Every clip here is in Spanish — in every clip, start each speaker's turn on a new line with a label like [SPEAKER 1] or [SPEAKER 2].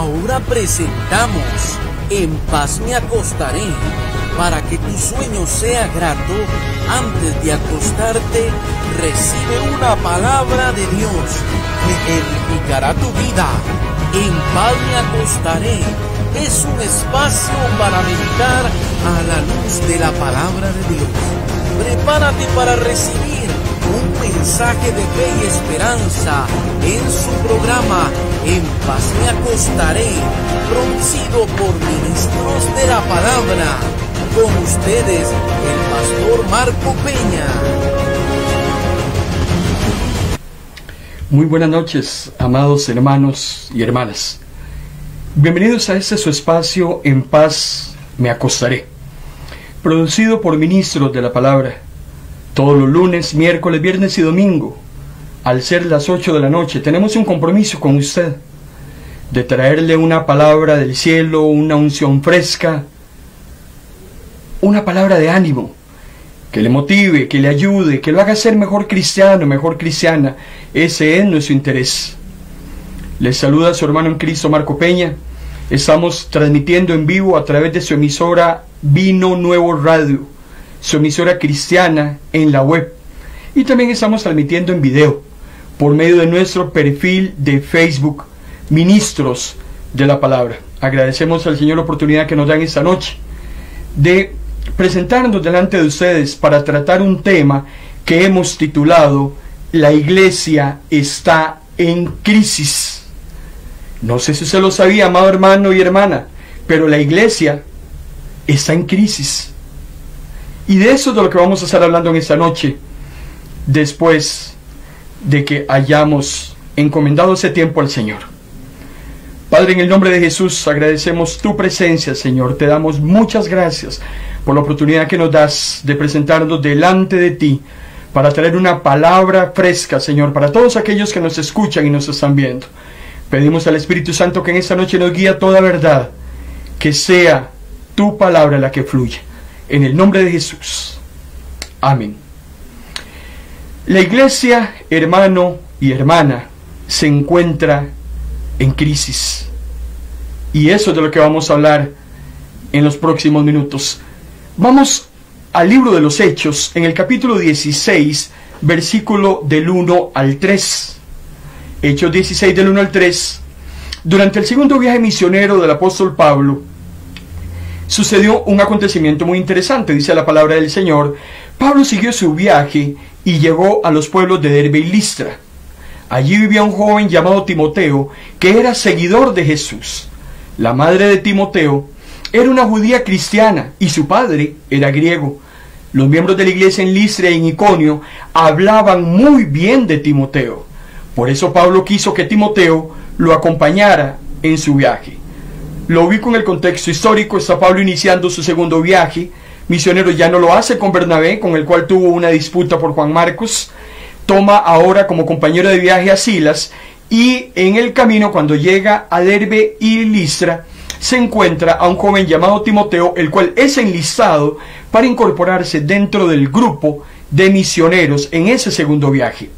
[SPEAKER 1] Ahora presentamos En paz me acostaré, para que tu sueño sea grato. Antes de acostarte, recibe una palabra de Dios que edificará tu vida. En paz me acostaré es un espacio para meditar a la luz de la palabra de Dios. Prepárate para recibir un mensaje de fe y esperanza en su programa En paz me acostaré, producido por ministros de la palabra. Con ustedes, el pastor Marco Peña.
[SPEAKER 2] Muy buenas noches, amados hermanos y hermanas. Bienvenidos a este su espacio En paz me acostaré, producido por ministros de la palabra. Todos los lunes, miércoles, viernes y domingo, al ser las 8 de la noche, tenemos un compromiso con usted de traerle una palabra del cielo, una unción fresca, una palabra de ánimo, que le motive, que le ayude, que lo haga ser mejor cristiano, mejor cristiana. Ese es nuestro interés. Les saluda su hermano en Cristo, Marco Peña. Estamos transmitiendo en vivo a través de su emisora Vino Nuevo Radio, su emisora cristiana en la web. Y también estamos transmitiendo en video por medio de nuestro perfil de Facebook, Ministros de la Palabra. Agradecemos al Señor la oportunidad que nos dan esta noche de presentarnos delante de ustedes para tratar un tema que hemos titulado La Iglesia está en crisis. No sé si usted lo sabía, amado hermano y hermana, pero la iglesia está en crisis. Y de eso es de lo que vamos a estar hablando en esta noche, después de que hayamos encomendado ese tiempo al Señor. Padre, en el nombre de Jesús, agradecemos tu presencia, Señor. Te damos muchas gracias por la oportunidad que nos das de presentarnos delante de ti, para traer una palabra fresca, Señor, para todos aquellos que nos escuchan y nos están viendo. Pedimos al Espíritu Santo que en esta noche nos guíe a toda verdad, que sea tu palabra la que fluya. En el nombre de Jesús. Amén. La iglesia, hermano y hermana, se encuentra en crisis. Y eso es de lo que vamos a hablar en los próximos minutos. Vamos al libro de los Hechos, en el capítulo 16, versículo del 1 al 3. Hechos 16, del 1 al 3. Durante el segundo viaje misionero del apóstol Pablo, sucedió un acontecimiento muy interesante, dice la palabra del Señor. Pablo siguió su viaje y llegó a los pueblos de Derbe y Listra. Allí vivía un joven llamado Timoteo, que era seguidor de Jesús. La madre de Timoteo era una judía cristiana y su padre era griego. Los miembros de la iglesia en Listra y en Iconio hablaban muy bien de Timoteo. Por eso Pablo quiso que Timoteo lo acompañara en su viaje. Lo ubico en el contexto histórico. Está Pablo iniciando su segundo viaje misionero. Ya no lo hace con Bernabé, con el cual tuvo una disputa por Juan Marcos. Toma ahora como compañero de viaje a Silas, y en el camino, cuando llega a Derbe y Listra, se encuentra a un joven llamado Timoteo, el cual es enlistado para incorporarse dentro del grupo de misioneros en ese segundo viaje.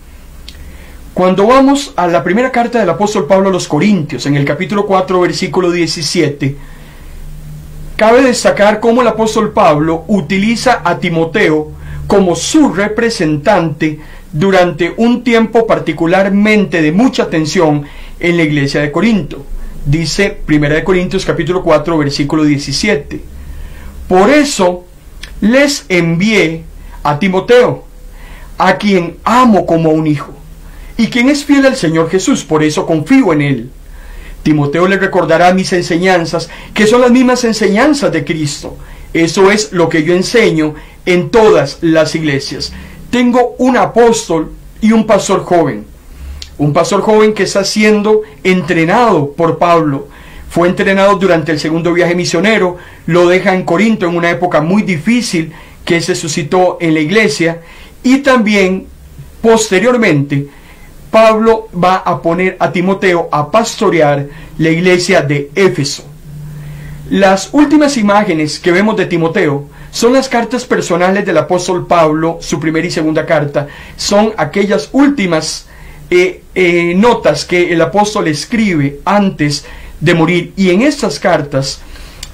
[SPEAKER 2] Cuando vamos a la primera carta del apóstol Pablo a los Corintios, en el capítulo 4, versículo 17, cabe destacar cómo el apóstol Pablo utiliza a Timoteo como su representante durante un tiempo particularmente de mucha tensión en la iglesia de Corinto. Dice 1 Corintios capítulo 4, versículo 17: Por eso les envié a Timoteo, a quien amo como a un hijo, y quien es fiel al Señor Jesús, por eso confío en él. Timoteo le recordará mis enseñanzas, que son las mismas enseñanzas de Cristo. Eso es lo que yo enseño en todas las iglesias. Tengo un apóstol y un pastor joven. Un pastor joven que está siendo entrenado por Pablo. Fue entrenado durante el segundo viaje misionero. Lo deja en Corinto en una época muy difícil que se suscitó en la iglesia. Y también, posteriormente, Pablo va a poner a Timoteo a pastorear la iglesia de Éfeso. Las últimas imágenes que vemos de Timoteo son las cartas personales del apóstol Pablo, su primera y segunda carta. Son aquellas últimas notas que el apóstol escribe antes de morir. Y en estas cartas,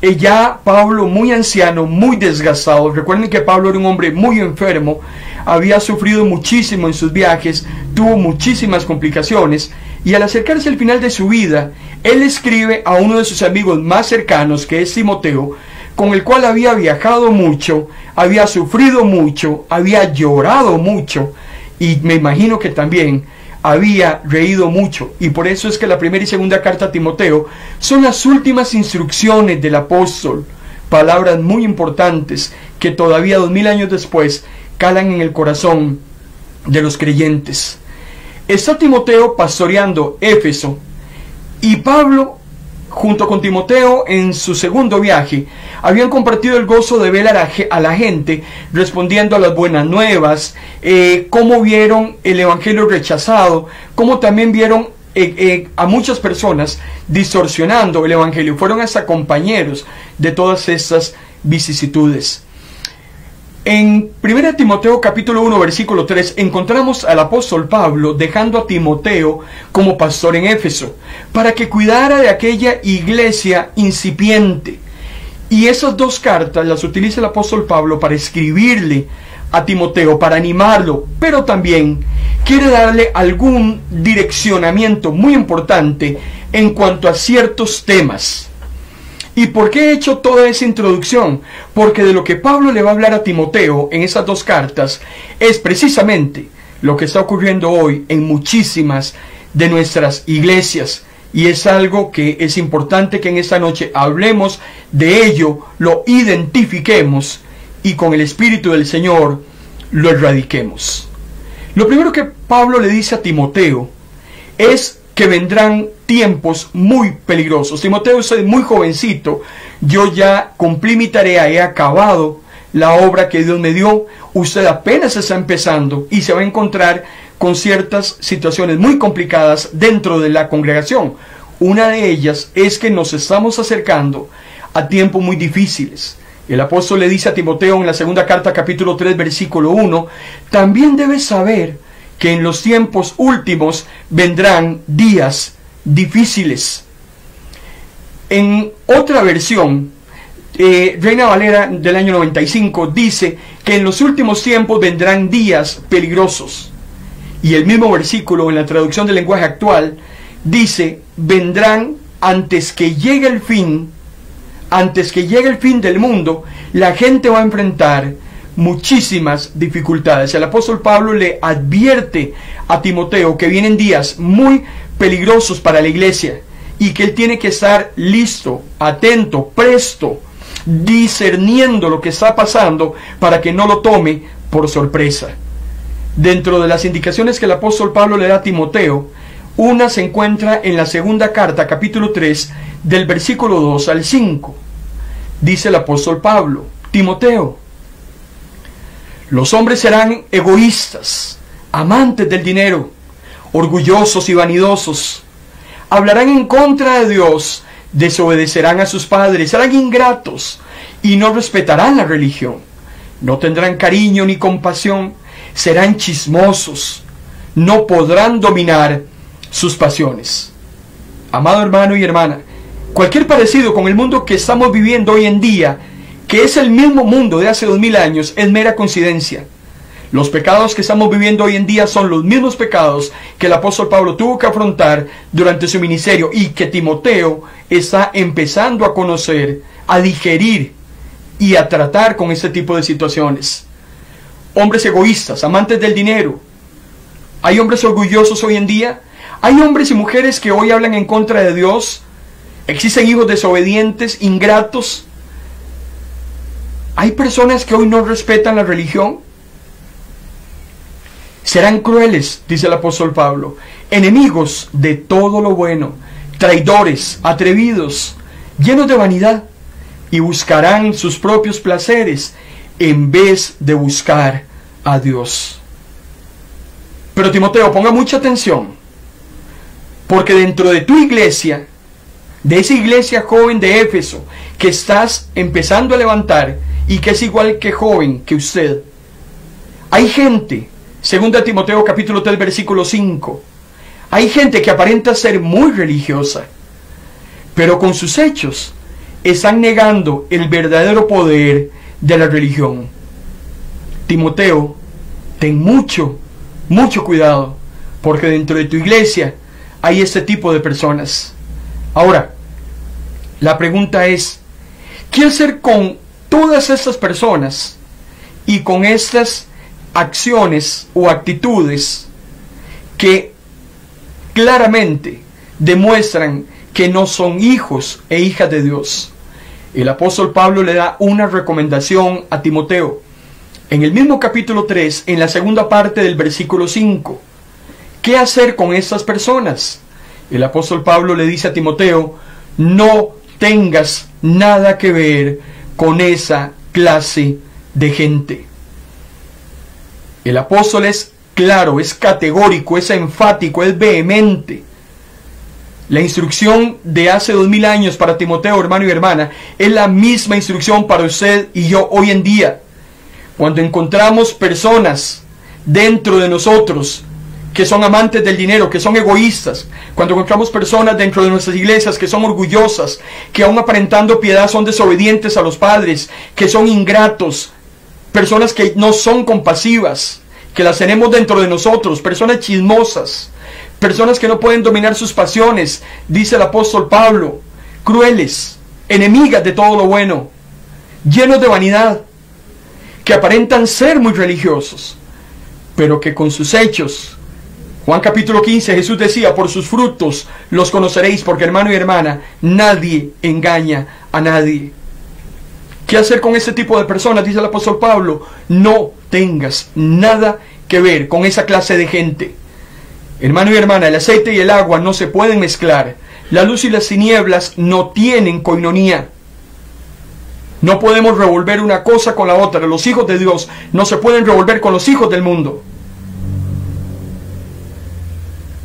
[SPEAKER 2] ya Pablo, muy anciano, muy desgastado, recuerden que Pablo era un hombre muy enfermo, había sufrido muchísimo en sus viajes, tuvo muchísimas complicaciones, y al acercarse al final de su vida, él escribe a uno de sus amigos más cercanos, que es Timoteo, con el cual había viajado mucho, había sufrido mucho, había llorado mucho, y me imagino que también había reído mucho. Y por eso es que la primera y segunda carta a Timoteo son las últimas instrucciones del apóstol, palabras muy importantes que todavía 2000 años después calan en el corazón de los creyentes. Está Timoteo pastoreando Éfeso, y Pablo junto con Timoteo en su segundo viaje habían compartido el gozo de ver a la gente respondiendo a las buenas nuevas, cómo vieron el evangelio rechazado, cómo también vieron a muchas personas distorsionando el evangelio. Fueron hasta compañeros de todas estas vicisitudes. En 1 Timoteo capítulo 1 versículo 3 encontramos al apóstol Pablo dejando a Timoteo como pastor en Éfeso para que cuidara de aquella iglesia incipiente. Y esas dos cartas las utiliza el apóstol Pablo para escribirle a Timoteo, para animarlo, pero también quiere darle algún direccionamiento muy importante en cuanto a ciertos temas. ¿Y por qué he hecho toda esa introducción? Porque de lo que Pablo le va a hablar a Timoteo en esas dos cartas es precisamente lo que está ocurriendo hoy en muchísimas de nuestras iglesias. Y es algo que es importante que en esta noche hablemos de ello, lo identifiquemos y con el Espíritu del Señor lo erradiquemos. Lo primero que Pablo le dice a Timoteo es que vendrán tiempos muy peligrosos. Timoteo, usted es muy jovencito, yo ya cumplí mi tarea, he acabado la obra que Dios me dio, usted apenas está empezando y se va a encontrar con ciertas situaciones muy complicadas dentro de la congregación. Una de ellas es que nos estamos acercando a tiempos muy difíciles. El apóstol le dice a Timoteo en la segunda carta capítulo 3 versículo 1, también debes saber que en los tiempos últimos vendrán días difíciles. En otra versión, Reina Valera del año 95 dice que en los últimos tiempos vendrán días peligrosos. Y el mismo versículo en la traducción del lenguaje actual dice, vendrán antes que llegue el fin, antes que llegue el fin del mundo, la gente va a enfrentar muchísimas dificultades. El apóstol Pablo le advierte a Timoteo que vienen días muy peligrosos para la iglesia y que él tiene que estar listo, atento, presto, discerniendo lo que está pasando para que no lo tome por sorpresa. Dentro de las indicaciones que el apóstol Pablo le da a Timoteo, una se encuentra en la segunda carta, capítulo 3, del versículo 2 al 5. Dice el apóstol Pablo, Timoteo, los hombres serán egoístas, amantes del dinero, orgullosos y vanidosos. Hablarán en contra de Dios, desobedecerán a sus padres, serán ingratos y no respetarán la religión. No tendrán cariño ni compasión, serán chismosos, no podrán dominar sus pasiones. Amado hermano y hermana, cualquier parecido con el mundo que estamos viviendo hoy en día, que es el mismo mundo de hace 2000 años, es mera coincidencia. Los pecados que estamos viviendo hoy en día son los mismos pecados que el apóstol Pablo tuvo que afrontar durante su ministerio y que Timoteo está empezando a conocer, a digerir y a tratar con este tipo de situaciones. Hombres egoístas, amantes del dinero. ¿Hay hombres orgullosos hoy en día? ¿Hay hombres y mujeres que hoy hablan en contra de Dios? ¿Existen hijos desobedientes, ingratos? ¿Hay personas que hoy no respetan la religión? Serán crueles, dice el apóstol Pablo, enemigos de todo lo bueno, traidores, atrevidos, llenos de vanidad, y buscarán sus propios placeres en vez de buscar a Dios. Pero Timoteo, ponga mucha atención, porque dentro de tu iglesia, de esa iglesia joven de Éfeso, que estás empezando a levantar, y que es igual que joven que usted, hay gente, 2 Timoteo capítulo 3 versículo 5, hay gente que aparenta ser muy religiosa, pero con sus hechos están negando el verdadero poder de la religión. Timoteo, ten mucho cuidado, porque dentro de tu iglesia hay este tipo de personas. Ahora, la pregunta es, ¿qué hacer con todas estas personas y con estas acciones o actitudes que claramente demuestran que no son hijos e hijas de Dios? El apóstol Pablo le da una recomendación a Timoteo en el mismo capítulo 3, en la segunda parte del versículo 5. ¿Qué hacer con estas personas? El apóstol Pablo le dice a Timoteo, no tengas nada que ver con esa clase de gente. El apóstol es claro, es categórico, es enfático, es vehemente. La instrucción de hace 2000 años para Timoteo, hermano y hermana, es la misma instrucción para usted y yo hoy en día. Cuando encontramos personas dentro de nosotros que son amantes del dinero, que son egoístas, cuando encontramos personas dentro de nuestras iglesias que son orgullosas, que aun aparentando piedad son desobedientes a los padres, que son ingratos, personas que no son compasivas, que las tenemos dentro de nosotros, personas chismosas, personas que no pueden dominar sus pasiones, dice el apóstol Pablo, crueles, enemigas de todo lo bueno, llenos de vanidad, que aparentan ser muy religiosos, pero que con sus hechos, Juan capítulo 15, Jesús decía, por sus frutos los conoceréis, porque hermano y hermana, nadie engaña a nadie. ¿Qué hacer con ese tipo de personas? Dice el apóstol Pablo, no tengas nada que ver con esa clase de gente. Hermano y hermana, el aceite y el agua no se pueden mezclar. La luz y las tinieblas no tienen coinonía. No podemos revolver una cosa con la otra. Los hijos de Dios no se pueden revolver con los hijos del mundo.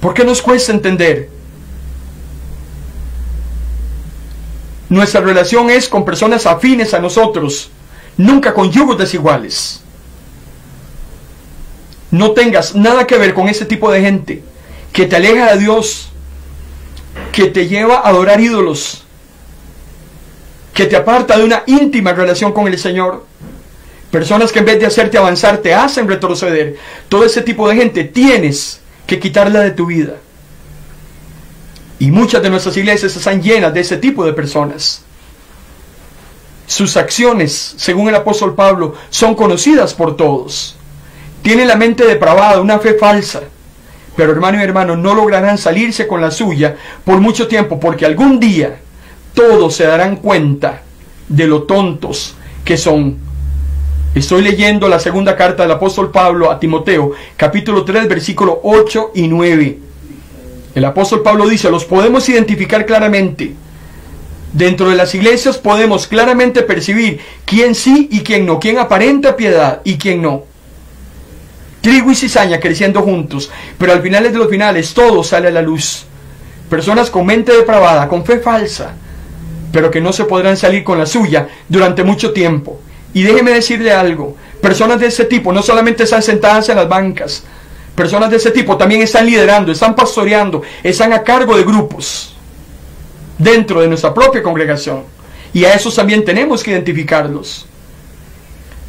[SPEAKER 2] ¿Por qué nos cuesta entender? Nuestra relación es con personas afines a nosotros, nunca con yugos desiguales. No tengas nada que ver con ese tipo de gente que te aleja de Dios, que te lleva a adorar ídolos, que te aparta de una íntima relación con el Señor. Personas que en vez de hacerte avanzar te hacen retroceder. Todo ese tipo de gente tienes que quitarla de tu vida. Y muchas de nuestras iglesias están llenas de ese tipo de personas. Sus acciones, según el apóstol Pablo, son conocidas por todos. Tienen la mente depravada, una fe falsa. Pero hermano y hermano, no lograrán salirse con la suya por mucho tiempo, porque algún día todos se darán cuenta de lo tontos que son. Estoy leyendo la segunda carta del apóstol Pablo a Timoteo, capítulo 3, versículos 8 y 9. El apóstol Pablo dice, los podemos identificar claramente. Dentro de las iglesias podemos claramente percibir quién sí y quién no, quién aparenta piedad y quién no. Trigo y cizaña creciendo juntos, pero al final de los finales todo sale a la luz. Personas con mente depravada, con fe falsa, pero que no se podrán salir con la suya durante mucho tiempo. Y déjeme decirle algo, personas de ese tipo no solamente están sentadas en las bancas, personas de ese tipo también están liderando, están pastoreando, están a cargo de grupos dentro de nuestra propia congregación. Y a esos también tenemos que identificarlos.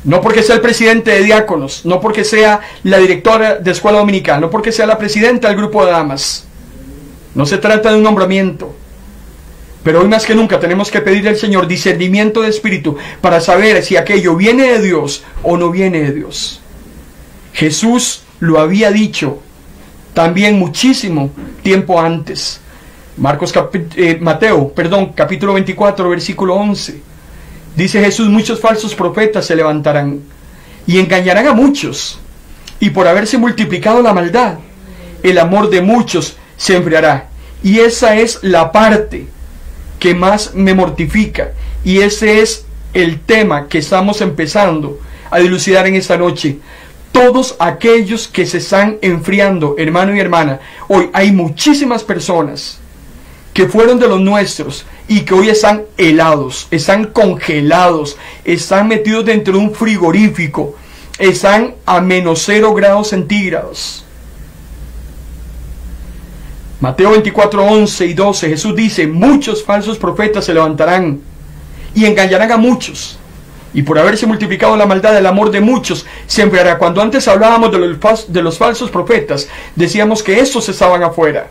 [SPEAKER 2] No porque sea el presidente de diáconos, no porque sea la directora de escuela dominical, no porque sea la presidenta del grupo de damas. No se trata de un nombramiento. Pero hoy más que nunca tenemos que pedirle al Señor discernimiento de espíritu para saber si aquello viene de Dios o no viene de Dios. Jesús lo había dicho también muchísimo tiempo antes. Mateo, capítulo 24, versículo 11. Dice Jesús, muchos falsos profetas se levantarán y engañarán a muchos. Y por haberse multiplicado la maldad, el amor de muchos se enfriará. Y esa es la parte que más me mortifica, y ese es el tema que estamos empezando a dilucidar en esta noche. Todos aquellos que se están enfriando, hermano y hermana. Hoy hay muchísimas personas que fueron de los nuestros y que hoy están helados, están congelados, están metidos dentro de un frigorífico, están a -0 grados centígrados. Mateo 24, 11 y 12, Jesús dice: muchos falsos profetas se levantarán y engañarán a muchos. Y por haberse multiplicado la maldad, el amor de muchos se enfriará. Cuando antes hablábamos de los falsos profetas, decíamos que estos estaban afuera.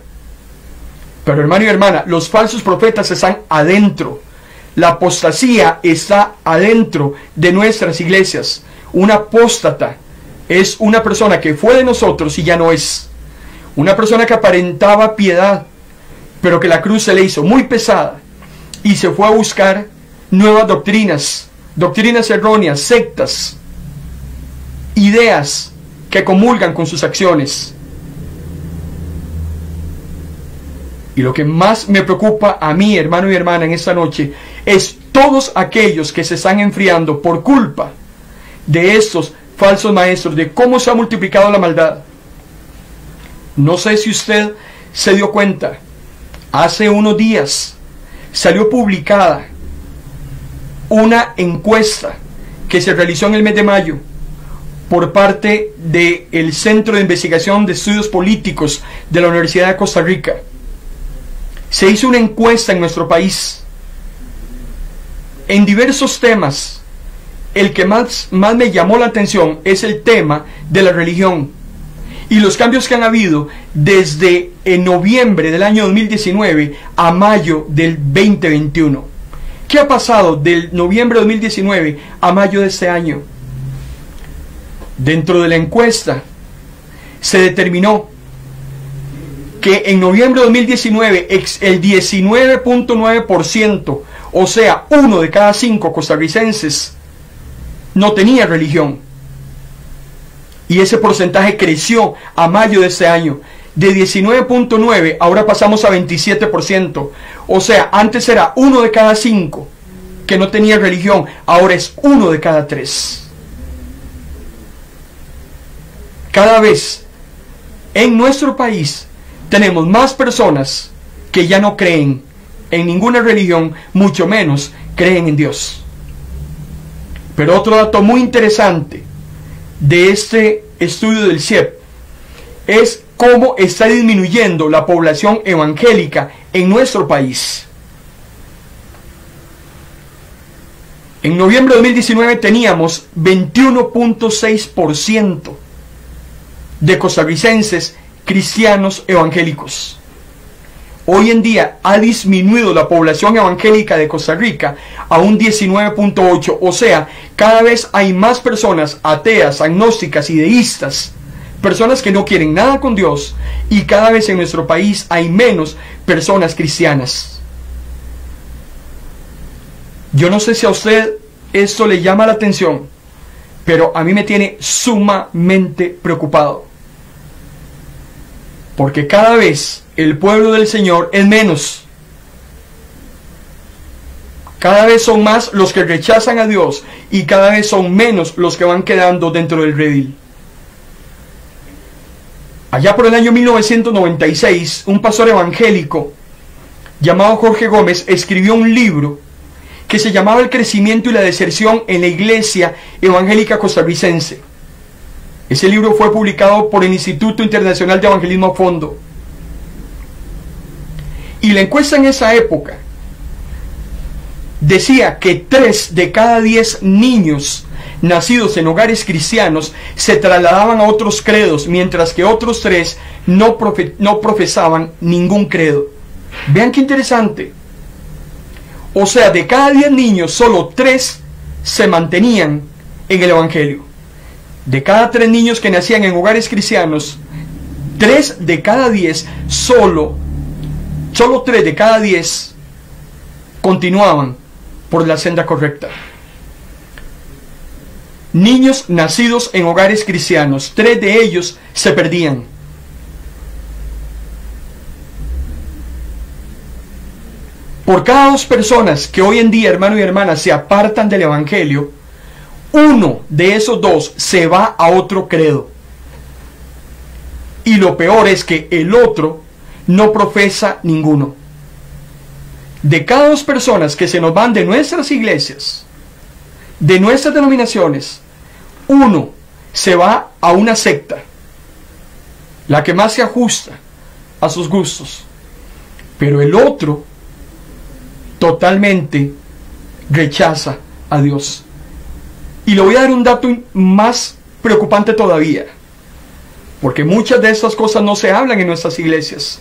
[SPEAKER 2] Pero hermano y hermana, los falsos profetas están adentro. La apostasía está adentro de nuestras iglesias. Un apóstata es una persona que fue de nosotros y ya no es. Una persona que aparentaba piedad, pero que la cruz se le hizo muy pesada y se fue a buscar nuevas doctrinas, doctrinas erróneas, sectas, ideas que comulgan con sus acciones. Y lo que más me preocupa a mí, hermano y hermana, en esta noche, es todos aquellos que se están enfriando por culpa de estos falsos maestros, de cómo se ha multiplicado la maldad. No sé si usted se dio cuenta, hace unos días salió publicada una encuesta que se realizó en el mes de mayo por parte del Centro de Investigación de Estudios Políticos de la Universidad de Costa Rica. Se hizo una encuesta en nuestro país en diversos temas. El que más me llamó la atención es el tema de la religión y los cambios que han habido desde noviembre del año 2019 a mayo del 2021. ¿Qué ha pasado del noviembre de 2019 a mayo de este año? Dentro de la encuesta se determinó que en noviembre de 2019 el 19.9%, o sea, 1 de cada 5 costarricenses, no tenía religión. Y ese porcentaje creció a mayo de este año. De 19.9 ahora pasamos a 27%. O sea, antes era 1 de cada 5 que no tenía religión, ahora es 1 de cada 3. Cada vez en nuestro país tenemos más personas que ya no creen en ninguna religión, mucho menos creen en Dios. Pero otro dato muy interesante de este estudio del CIEP es cómo está disminuyendo la población evangélica en nuestro país. En noviembre de 2019 teníamos 21.6% de costarricenses cristianos evangélicos. Hoy en día ha disminuido la población evangélica de Costa Rica a un 19.8%. O sea, cada vez hay más personas ateas, agnósticas y deístas, personas que no quieren nada con Dios, y cada vez en nuestro país hay menos personas cristianas. Yo no sé si a usted esto le llama la atención, pero a mí me tiene sumamente preocupado. Porque cada vez el pueblo del Señor es menos. Cada vez son más los que rechazan a Dios y cada vez son menos los que van quedando dentro del redil. Allá por el año 1996, un pastor evangélico llamado Jorge Gómez escribió un libro que se llamaba El crecimiento y la deserción en la iglesia evangélica costarricense. Ese libro fue publicado por el Instituto Internacional de Evangelismo a Fondo. Y la encuesta en esa época decía que 3 de cada 10 niños nacidos en hogares cristianos se trasladaban a otros credos, mientras que otros 3 no profesaban ningún credo. Vean qué interesante. O sea, de cada 10 niños, solo 3 se mantenían en el Evangelio. De cada 3 niños que nacían en hogares cristianos, 3 de cada 10, solo 3 de cada 10 continuaban por la senda correcta. Niños nacidos en hogares cristianos, 3 de ellos se perdían. Por cada 2 personas que hoy en día, hermano y hermana, se apartan del Evangelio, 1 de esos 2 se va a otro credo. Y lo peor es que el otro no profesa ninguno. De cada 2 personas que se nos van de nuestras iglesias, de nuestras denominaciones, 1 se va a una secta, la que más se ajusta a sus gustos. pero el otro totalmente rechaza a Dios. Y le voy a dar un dato más preocupante todavía, porque muchas de estas cosas no se hablan en nuestras iglesias.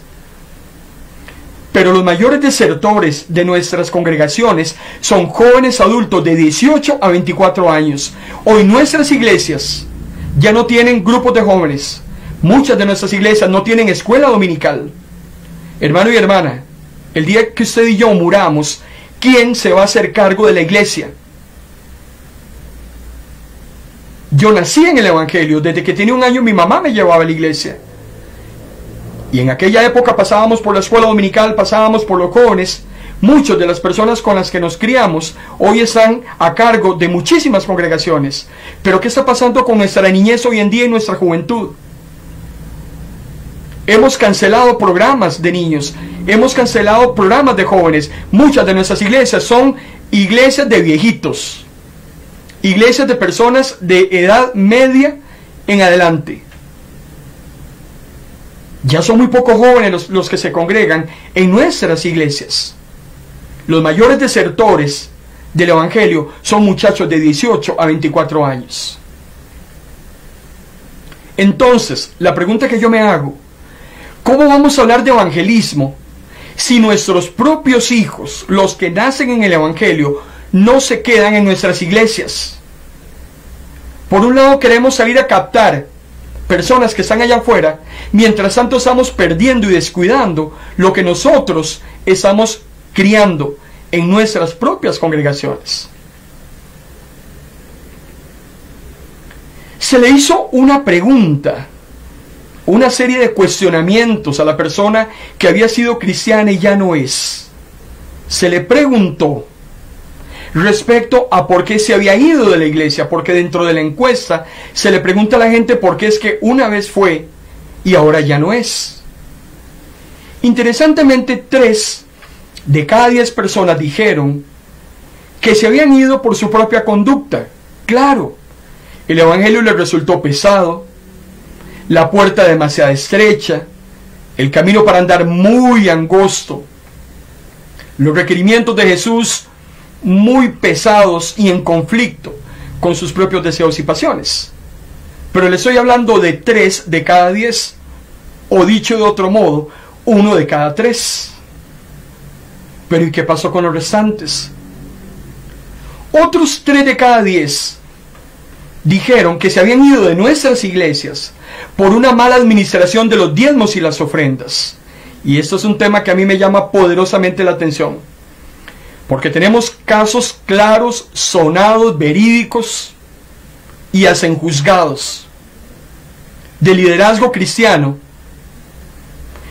[SPEAKER 2] Pero los mayores desertores de nuestras congregaciones son jóvenes adultos de 18 a 24 años. Hoy nuestras iglesias ya no tienen grupos de jóvenes. Muchas de nuestras iglesias no tienen escuela dominical. Hermano y hermana, el día que usted y yo muramos, ¿quién se va a hacer cargo de la iglesia? Yo nací en el Evangelio. Desde que tenía 1 año mi mamá me llevaba a la iglesia. Y en aquella época pasábamos por la escuela dominical, pasábamos por los jóvenes. Muchas de las personas con las que nos criamos hoy están a cargo de muchísimas congregaciones. Pero ¿qué está pasando con nuestra niñez hoy en día y nuestra juventud? Hemos cancelado programas de niños, hemos cancelado programas de jóvenes. Muchas de nuestras iglesias son iglesias de viejitos, iglesias de personas de edad media en adelante. Ya son muy pocos jóvenes los que se congregan en nuestras iglesias. Los mayores desertores del Evangelio son muchachos de 18 a 24 años. Entonces, la pregunta que yo me hago: ¿cómo vamos a hablar de evangelismo si nuestros propios hijos, los que nacen en el Evangelio, no se quedan en nuestras iglesias? Por un lado queremos salir a captar personas que están allá afuera, mientras tanto estamos perdiendo y descuidando lo que nosotros estamos criando en nuestras propias congregaciones. Se le hizo una pregunta, una serie de cuestionamientos a la persona que había sido cristiana y ya no es. Se le preguntó respecto a por qué se había ido de la iglesia, porque dentro de la encuesta se le pregunta a la gente por qué es que una vez fue y ahora ya no es. Interesantemente, 3 de cada 10 personas dijeron que se habían ido por su propia conducta. Claro, el Evangelio les resultó pesado, la puerta demasiado estrecha, el camino para andar muy angosto, los requerimientos de Jesús muy pesados y en conflicto con sus propios deseos y pasiones. Pero le estoy hablando de 3 de cada 10, o dicho de otro modo, 1 de cada 3. Pero ¿y qué pasó con los restantes? Otros 3 de cada 10 dijeron que se habían ido de nuestras iglesias por una mala administración de los diezmos y las ofrendas. Y esto es un tema que a mí me llama poderosamente la atención, porque tenemos casos claros, sonados, verídicos y hacen juzgados de liderazgo cristiano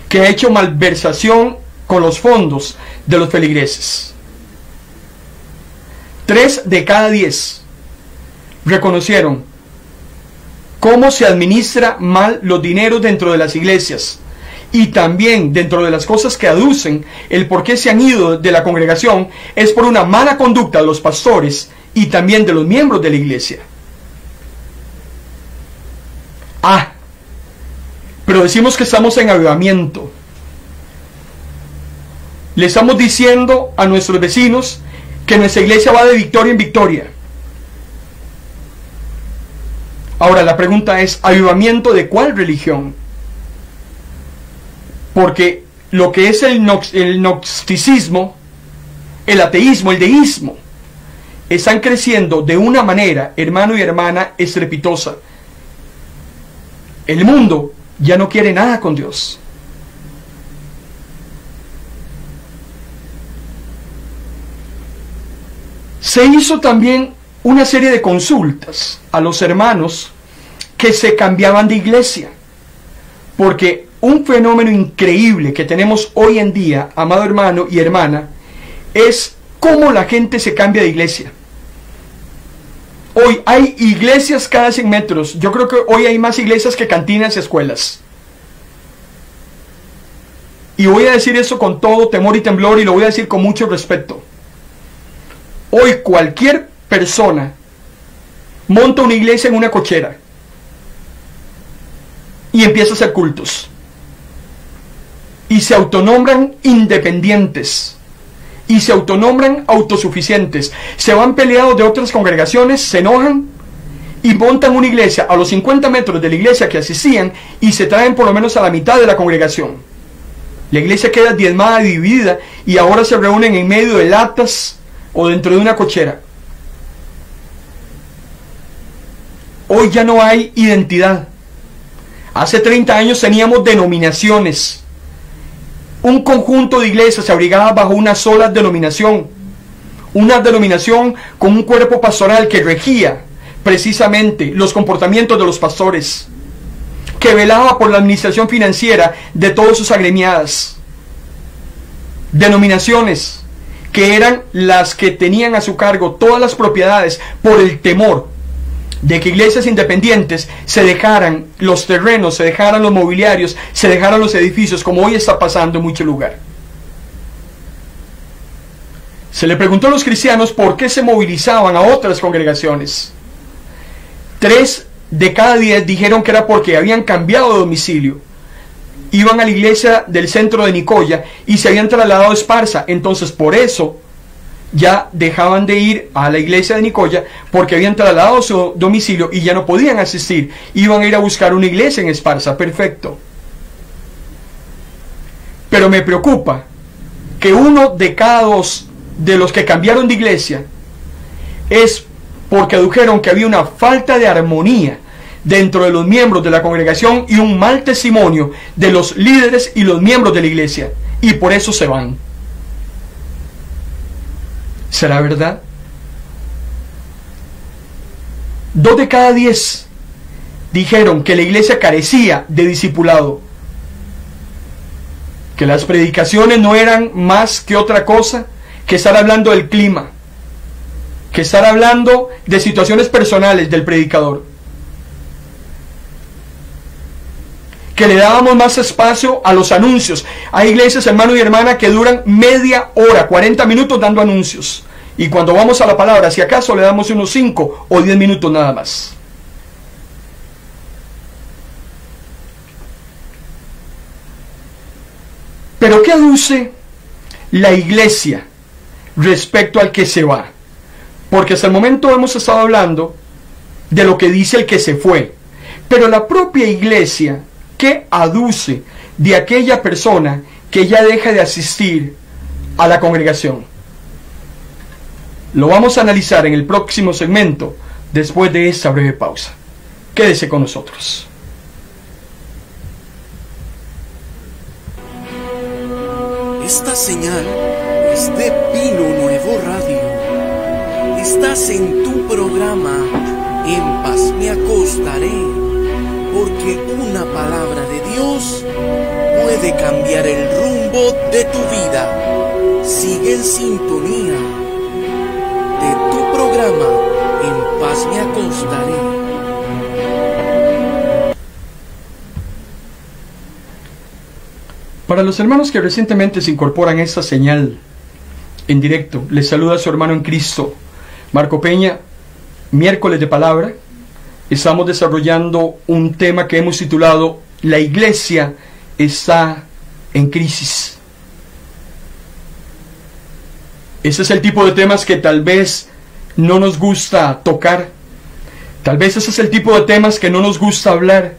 [SPEAKER 2] que ha hecho malversación con los fondos de los feligreses. 3 de cada 10 reconocieron cómo se administra mal los dineros dentro de las iglesias, y también dentro de las cosas que aducen el por qué se han ido de la congregación es por una mala conducta de los pastores y también de los miembros de la iglesia. Pero decimos que estamos en avivamiento. Le estamos diciendo a nuestros vecinos que nuestra iglesia va de victoria en victoria. Ahora la pregunta es: ¿avivamiento de cuál religión? Porque lo que es el gnosticismo, el ateísmo, el deísmo, están creciendo de una manera, hermano y hermana, estrepitosa. El mundo ya no quiere nada con Dios. Se hizo también una serie de consultas a los hermanos que se cambiaban de iglesia, porque un fenómeno increíble que tenemos hoy en día, amado hermano y hermana, es cómo la gente se cambia de iglesia. Hoy hay iglesias cada 100 metros. Yo creo que hoy hay más iglesias que cantinas y escuelas. Y voy a decir eso con todo temor y temblor, y lo voy a decir con mucho respeto. Hoy cualquier persona monta una iglesia en una cochera y empieza a hacer cultos. y se autonombran independientes y se autonombran autosuficientes. Se van peleados de otras congregaciones, se enojan y montan una iglesia a los 50 metros de la iglesia que asistían y se traen por lo menos a la mitad de la congregación. La iglesia queda diezmada y dividida y ahora se reúnen en medio de latas o dentro de una cochera. Hoy ya no hay identidad. Hace 30 años teníamos denominaciones. Un conjunto de iglesias se abrigaba bajo una sola denominación. Una denominación con un cuerpo pastoral que regía precisamente los comportamientos de los pastores, que velaba por la administración financiera de todos sus agremiadas. Denominaciones que eran las que tenían a su cargo todas las propiedades por el temor de que iglesias independientes se dejaran los terrenos, se dejaran los mobiliarios, se dejaran los edificios, como hoy está pasando en mucho lugar. Se le preguntó a los cristianos por qué se movilizaban a otras congregaciones. 3 de cada 10 dijeron que era porque habían cambiado de domicilio. Iban a la iglesia del centro de Nicoya y se habían trasladado a Esparza. Entonces por eso ya dejaban de ir a la iglesia de Nicoya, porque habían trasladado su domicilio y ya no podían asistir. Iban a ir a buscar una iglesia en Esparza. Perfecto. Pero me preocupa que 1 de cada 2 de los que cambiaron de iglesia es porque adujeron que había una falta de armonía dentro de los miembros de la congregación y un mal testimonio de los líderes y los miembros de la iglesia, y por eso se van. ¿Será verdad? 2 de cada 10 dijeron que la iglesia carecía de discipulado, que las predicaciones no eran más que otra cosa que estar hablando del clima, que estar hablando de situaciones personales del predicador, que le dábamos más espacio a los anuncios. Hay iglesias, hermano y hermana, que duran media hora, 40 minutos dando anuncios, y cuando vamos a la palabra, si acaso le damos unos 5 o 10 minutos nada más. Pero ¿qué aduce la iglesia respecto al que se va? Porque hasta el momento hemos estado hablando de lo que dice el que se fue, pero la propia iglesia, ¿qué aduce de aquella persona que ya deja de asistir a la congregación? Lo vamos a analizar en el próximo segmento, después de esta breve pausa. Quédese con nosotros.
[SPEAKER 1] Esta señal es de Pino Nuevo Radio. Estás en tu programa En Paz Me Acostaré, porque una palabra de Dios puede cambiar el rumbo de tu vida. Sigue en sintonía de tu programa En Paz Me Acostaré.
[SPEAKER 2] Para los hermanos que recientemente se incorporan a esta señal en directo, les saluda su hermano en Cristo, Marco Peña. Miércoles de palabra. Estamos desarrollando un tema que hemos titulado La iglesia está en crisis. Ese es el tipo de temas que tal vez no nos gusta tocar. Tal vez ese es el tipo de temas que no nos gusta hablar.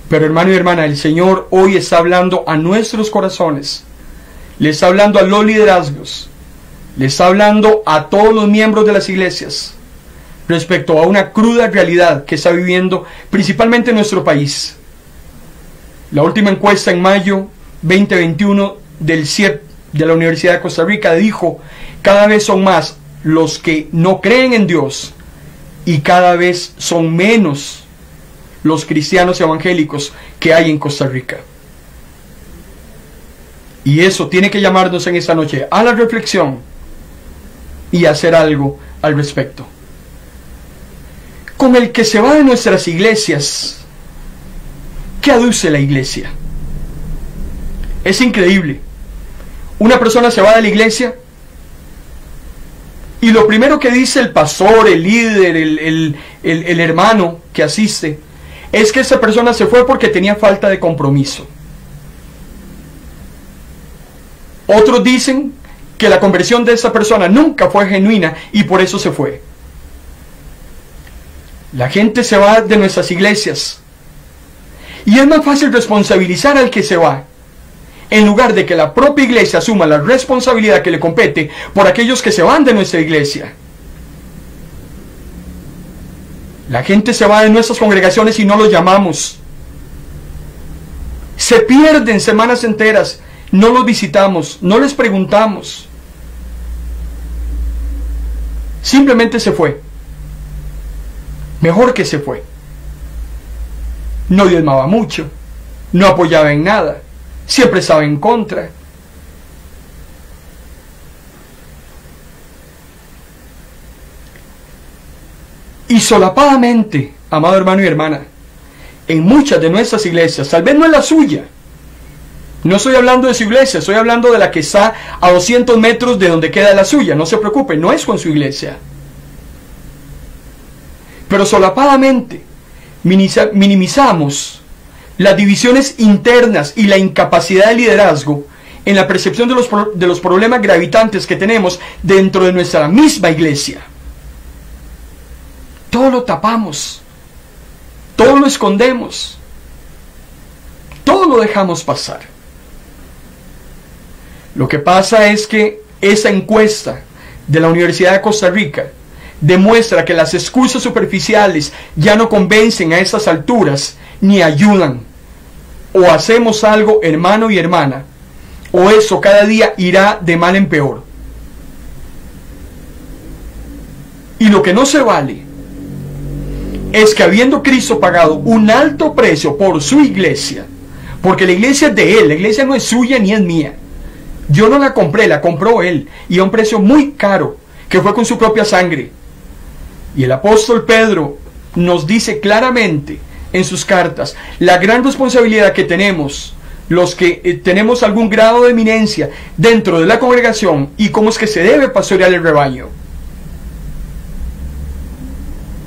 [SPEAKER 2] Pero hermano y hermana, el Señor hoy está hablando a nuestros corazones. Le está hablando a los liderazgos. Le está hablando a todos los miembros de las iglesias respecto a una cruda realidad que está viviendo principalmente en nuestro país. La última encuesta en mayo 2021 del CIEP de la Universidad de Costa Rica dijo: cada vez son más los que no creen en Dios y cada vez son menos los cristianos evangélicos que hay en Costa Rica. Y eso tiene que llamarnos en esta noche a la reflexión y hacer algo al respecto. Con el que se va de nuestras iglesias, ¿qué aduce la iglesia? Es increíble. Una persona se va de la iglesia y lo primero que dice el pastor, el líder, el hermano que asiste, es que esa persona se fue porque tenía falta de compromiso. Otros dicen que la conversión de esa persona nunca fue genuina y por eso se fue. La gente se va de nuestras iglesias y es más fácil responsabilizar al que se va, en lugar de que la propia iglesia asuma la responsabilidad que le compete por aquellos que se van de nuestra iglesia. La gente se va de nuestras congregaciones y no los llamamos. Se pierden semanas enteras, no los visitamos, no les preguntamos. Simplemente se fue. Mejor que se fue. No diezmaba mucho, no apoyaba en nada, siempre estaba en contra. Y solapadamente, amado hermano y hermana, en muchas de nuestras iglesias, tal vez no es la suya, no estoy hablando de su iglesia, estoy hablando de la que está a 200 metros de donde queda la suya, no se preocupe, no es con su iglesia. Pero solapadamente minimizamos las divisiones internas y la incapacidad de liderazgo en la percepción de los problemas gravitantes que tenemos dentro de nuestra misma iglesia. Todo lo tapamos, todo lo escondemos, todo lo dejamos pasar. Lo que pasa es que esa encuesta de la Universidad de Costa Rica demuestra que las excusas superficiales ya no convencen a estas alturas ni ayudan. O hacemos algo, hermano y hermana, o eso cada día irá de mal en peor. Y lo que no se vale es que habiendo Cristo pagado un alto precio por su iglesia, porque la iglesia es de Él, la iglesia no es suya ni es mía. Yo no la compré, la compró Él, y a un precio muy caro, que fue con su propia sangre. Y el apóstol Pedro nos dice claramente en sus cartas la gran responsabilidad que tenemos los que tenemos algún grado de eminencia dentro de la congregación y cómo es que se debe pastorear el rebaño.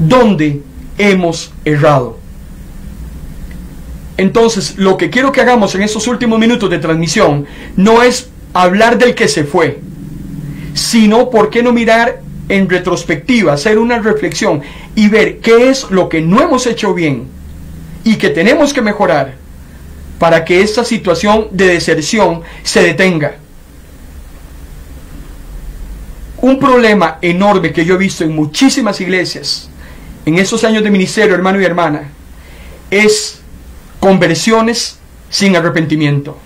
[SPEAKER 2] ¿Dónde hemos errado? Entonces, lo que quiero que hagamos en estos últimos minutos de transmisión no es hablar del que se fue, sino por qué no mirar en retrospectiva, hacer una reflexión y ver qué es lo que no hemos hecho bien y que tenemos que mejorar para que esta situación de deserción se detenga. Un problema enorme que yo he visto en muchísimas iglesias en estos años de ministerio, hermano y hermana, es conversiones sin arrepentimiento.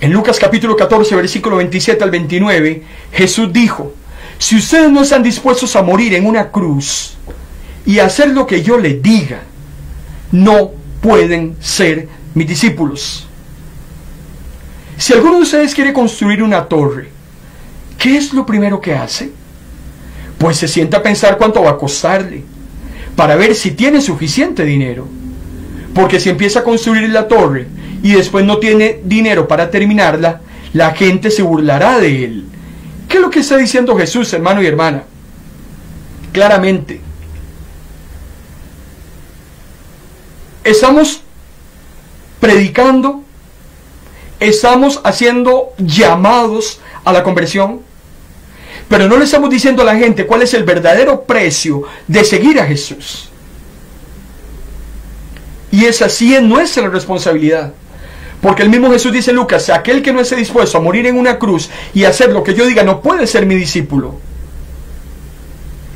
[SPEAKER 2] En Lucas capítulo 14, versículo 27 al 29, Jesús dijo: si ustedes no están dispuestos a morir en una cruz y a hacer lo que yo les diga, no pueden ser mis discípulos. Si alguno de ustedes quiere construir una torre, ¿qué es lo primero que hace? Pues se sienta a pensar cuánto va a costarle, para ver si tiene suficiente dinero. Porque si empieza a construir la torre y después no tiene dinero para terminarla, la gente se burlará de él. ¿Qué es lo que está diciendo Jesús, hermano y hermana? Claramente, estamos predicando, estamos haciendo llamados a la conversión, pero no le estamos diciendo a la gente cuál es el verdadero precio de seguir a Jesús. Y esa sí es nuestra responsabilidad. Porque el mismo Jesús dice en Lucas: aquel que no esté dispuesto a morir en una cruz y hacer lo que yo diga no puede ser mi discípulo.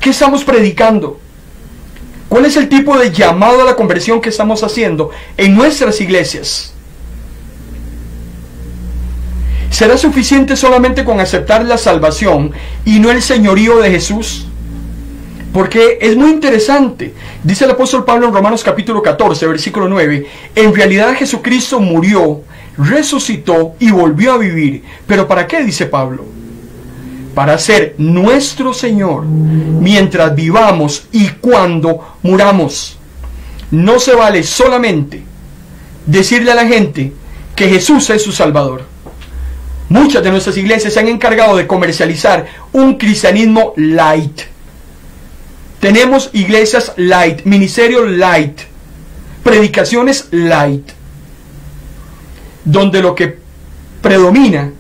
[SPEAKER 2] ¿Qué estamos predicando? ¿Cuál es el tipo de llamado a la conversión que estamos haciendo en nuestras iglesias? ¿Será suficiente solamente con aceptar la salvación y no el señorío de Jesús? Porque es muy interesante. Dice el apóstol Pablo en Romanos capítulo 14, versículo 9: en realidad Jesucristo murió, resucitó y volvió a vivir. ¿Pero para qué? Dice Pablo. Para ser nuestro Señor mientras vivamos y cuando muramos. No se vale solamente decirle a la gente que Jesús es su Salvador. Muchas de nuestras iglesias se han encargado de comercializar un cristianismo light. Tenemos iglesias light, ministerio light, predicaciones light, donde lo que predomina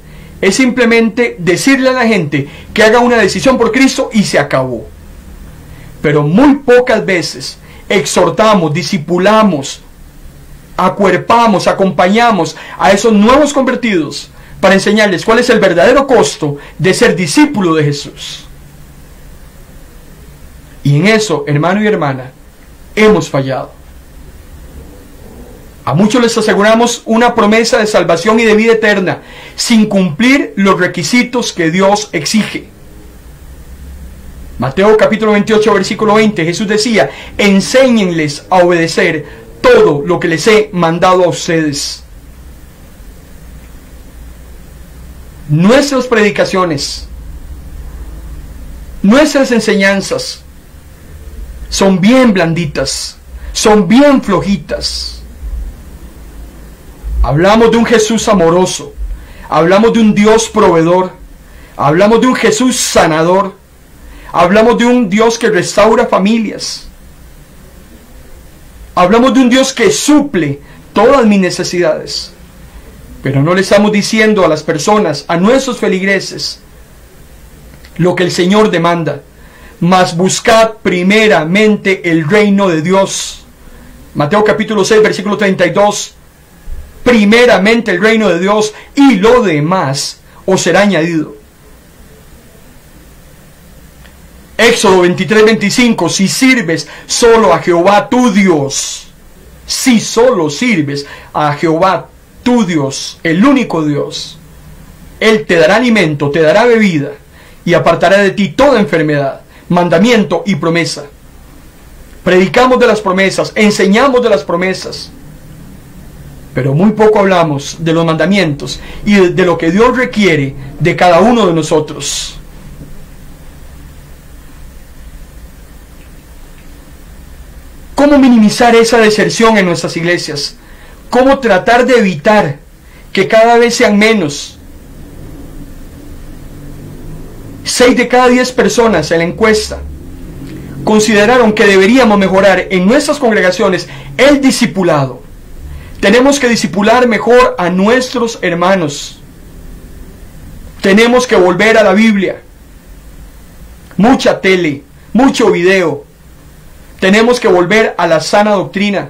[SPEAKER 2] es simplemente decirle a la gente que haga una decisión por Cristo y se acabó. Pero muy pocas veces exhortamos, discipulamos, acuerpamos, acompañamos a esos nuevos convertidos para enseñarles cuál es el verdadero costo de ser discípulo de Jesús. Y en eso, hermano y hermana, hemos fallado. A muchos les aseguramos una promesa de salvación y de vida eterna sin cumplir los requisitos que Dios exige. Mateo capítulo 28, versículo 20, Jesús decía: enséñenles a obedecer todo lo que les he mandado a ustedes. Nuestras predicaciones, nuestras enseñanzas son bien blanditas, son bien flojitas. Hablamos de un Jesús amoroso, hablamos de un Dios proveedor, hablamos de un Jesús sanador, hablamos de un Dios que restaura familias, hablamos de un Dios que suple todas mis necesidades. Pero no le estamos diciendo a las personas, a nuestros feligreses, lo que el Señor demanda: mas buscad primeramente el reino de Dios. Mateo capítulo 6, versículo 32. Primeramente el reino de Dios, y lo demás os será añadido. Éxodo 23, 25. Si sirves solo a Jehová tu Dios, si solo sirves a Jehová tu Dios, el único Dios, Él te dará alimento, te dará bebida, y apartará de ti toda enfermedad. Mandamiento y promesa. Predicamos de las promesas, enseñamos de las promesas, pero muy poco hablamos de los mandamientos y de lo que Dios requiere de cada uno de nosotros. ¿Cómo minimizar esa deserción en nuestras iglesias? ¿Cómo tratar de evitar que cada vez sean menos? 6 de cada 10 personas en la encuesta consideraron que deberíamos mejorar en nuestras congregaciones el discipulado. Tenemos que discipular mejor a nuestros hermanos. Tenemos que volver a la Biblia. Mucha tele, mucho video. Tenemos que volver a la sana doctrina.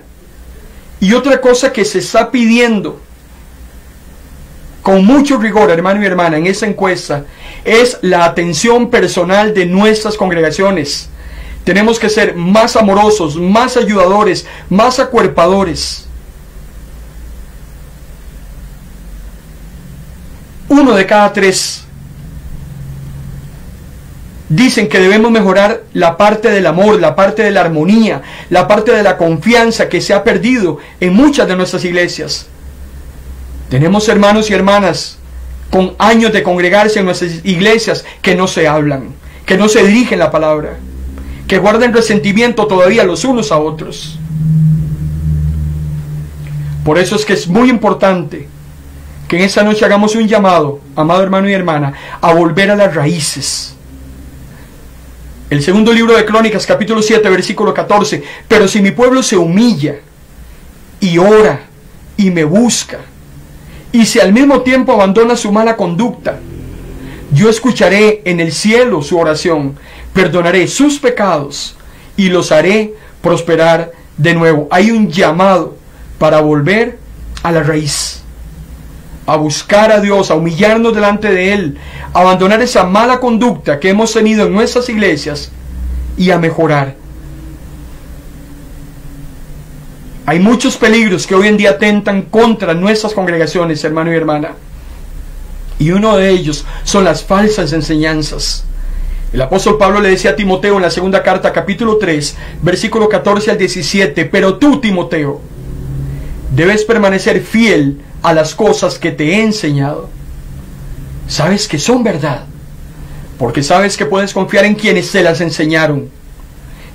[SPEAKER 2] Y otra cosa que se está pidiendo con mucho rigor, hermano y hermana, en esa encuesta, es la atención personal de nuestras congregaciones. Tenemos que ser más amorosos, más ayudadores, más acuerpadores. 1 de cada 3 dicen que debemos mejorar la parte del amor, la parte de la armonía, la parte de la confianza que se ha perdido en muchas de nuestras iglesias. Tenemos hermanos y hermanas con años de congregarse en nuestras iglesias que no se hablan, que no se dirigen la palabra, que guardan resentimiento todavía los unos a otros. Por eso es que es muy importante que en esta noche hagamos un llamado, amado hermano y hermana, a volver a las raíces. El segundo libro de Crónicas, capítulo 7, versículo 14. Pero si mi pueblo se humilla y ora y me busca, y si al mismo tiempo abandona su mala conducta, yo escucharé en el cielo su oración, perdonaré sus pecados y los haré prosperar de nuevo. Hay un llamado para volver a la raíz, a buscar a Dios, a humillarnos delante de Él, a abandonar esa mala conducta que hemos tenido en nuestras iglesias y a mejorar. Hay muchos peligros que hoy en día atentan contra nuestras congregaciones, hermano y hermana. Y uno de ellos son las falsas enseñanzas. El apóstol Pablo le decía a Timoteo en la segunda carta, capítulo 3, versículo 14 al 17, pero tú, Timoteo, debes permanecer fiel a las cosas que te he enseñado. Sabes que son verdad, porque sabes que puedes confiar en quienes te las enseñaron.